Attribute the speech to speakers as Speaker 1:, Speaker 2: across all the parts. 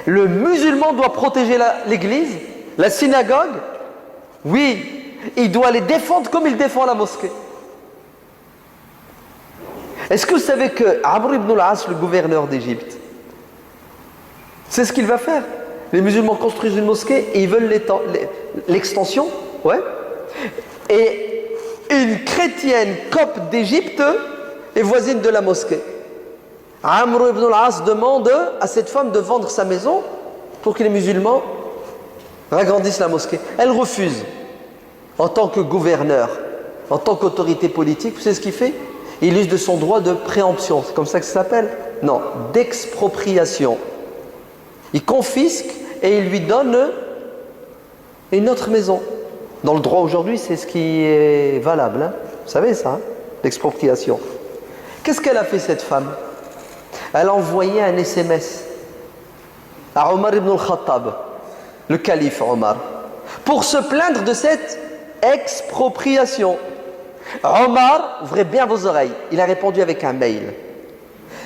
Speaker 1: Le musulman doit protéger l'église, la synagogue. Oui, il doit les défendre comme il défend la mosquée. Est-ce que vous savez que Amr ibn al-As, le gouverneur d'Égypte, c'est ce qu'il va faire? Les musulmans construisent une mosquée et ils veulent l'extension. Ouais. Et une chrétienne copte d'Égypte est voisine de la mosquée. Amr ibn al-As demande à cette femme de vendre sa maison pour que les musulmans agrandissent la mosquée. Elle refuse. En tant que gouverneur, en tant qu'autorité politique, vous savez ce qu'il fait? Il use de son droit de préemption. C'est comme ça que ça s'appelle? Non, d'expropriation. Il confisque et il lui donne une autre maison. Dans le droit aujourd'hui, c'est ce qui est valable. Hein? Vous savez ça, hein? L'expropriation. Qu'est-ce qu'elle a fait cette femme? Elle a envoyé un SMS à Omar ibn al-Khattab, le calife Omar, pour se plaindre de cette expropriation. Omar, ouvrez bien vos oreilles, il a répondu avec un mail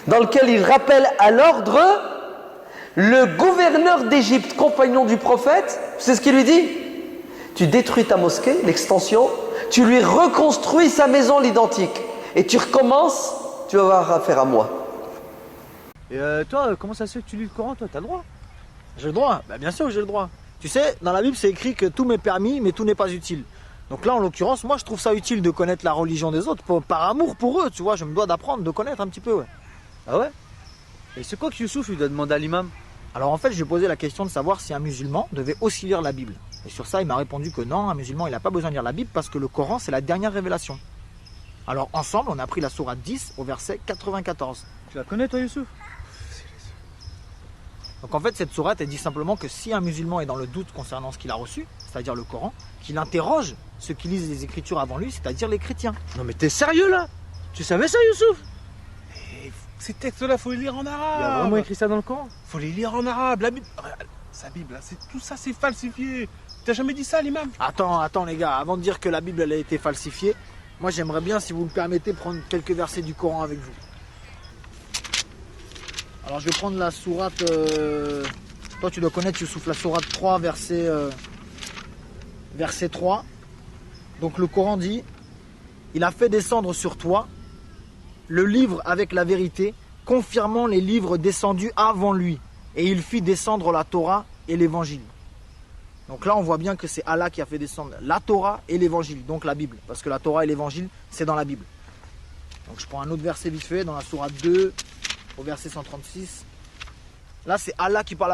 Speaker 1: dans lequel il rappelle à l'ordre le gouverneur d'Égypte, compagnon du prophète. C'est ce qu'il lui dit: tu détruis ta mosquée, l'extension, tu lui reconstruis sa maison l'identique et tu recommences, tu vas avoir affaire à moi.
Speaker 2: Et toi, comment ça se fait que tu lis le Coran? Toi, t'as le droit? J'ai le droit? Bah bien sûr que j'ai le droit. Tu sais, dans la Bible, c'est écrit que tout m'est permis, mais tout n'est pas utile. Donc là, en l'occurrence, moi, je trouve ça utile de connaître la religion des autres, par amour pour eux, tu vois. Je me dois d'apprendre, de connaître un petit peu, ouais.
Speaker 3: Ah ouais? Et c'est quoi que Youssouf lui doit demander à l'imam?
Speaker 2: Alors en fait, je lui ai posé la question de savoir si un musulman devait aussi lire la Bible. Et sur ça, il m'a répondu que non, un musulman, il n'a pas besoin de lire la Bible parce que le Coran, c'est la dernière révélation. Alors ensemble, on a pris la sourate 10 au verset 94.
Speaker 3: Tu la connais toi Youssouf?
Speaker 2: Donc en fait, cette sourate, elle dit simplement que si un musulman est dans le doute concernant ce qu'il a reçu, c'est-à-dire le Coran, qu'il interroge ceux qui lisent les Écritures avant lui, c'est-à-dire les chrétiens.
Speaker 3: Non mais t'es sérieux là? Tu savais ça Youssouf? Ces textes-là, faut les lire en arabe. Il y a vraiment écrit ça dans le Coran? Faut les lire en arabe. La Bible, sa Bible, tout ça c'est falsifié. T'as jamais dit ça à l'imam?
Speaker 2: Attends les gars, avant de dire que la Bible elle a été falsifiée, moi j'aimerais bien, si vous me permettez, prendre quelques versets du Coran avec vous. Alors je vais prendre la sourate, toi tu dois connaître Youssouf, la sourate 3 verset 3. Donc le Coran dit: il a fait descendre sur toi le livre avec la vérité, confirmant les livres descendus avant lui, et il fit descendre la Torah et l'évangile. Donc là on voit bien que c'est Allah qui a fait descendre la Torah et l'évangile, donc la Bible, parce que la Torah et l'évangile c'est dans la Bible. Donc je prends un autre verset vite fait dans la sourate 2 au verset 136. Là c'est Allah qui parle à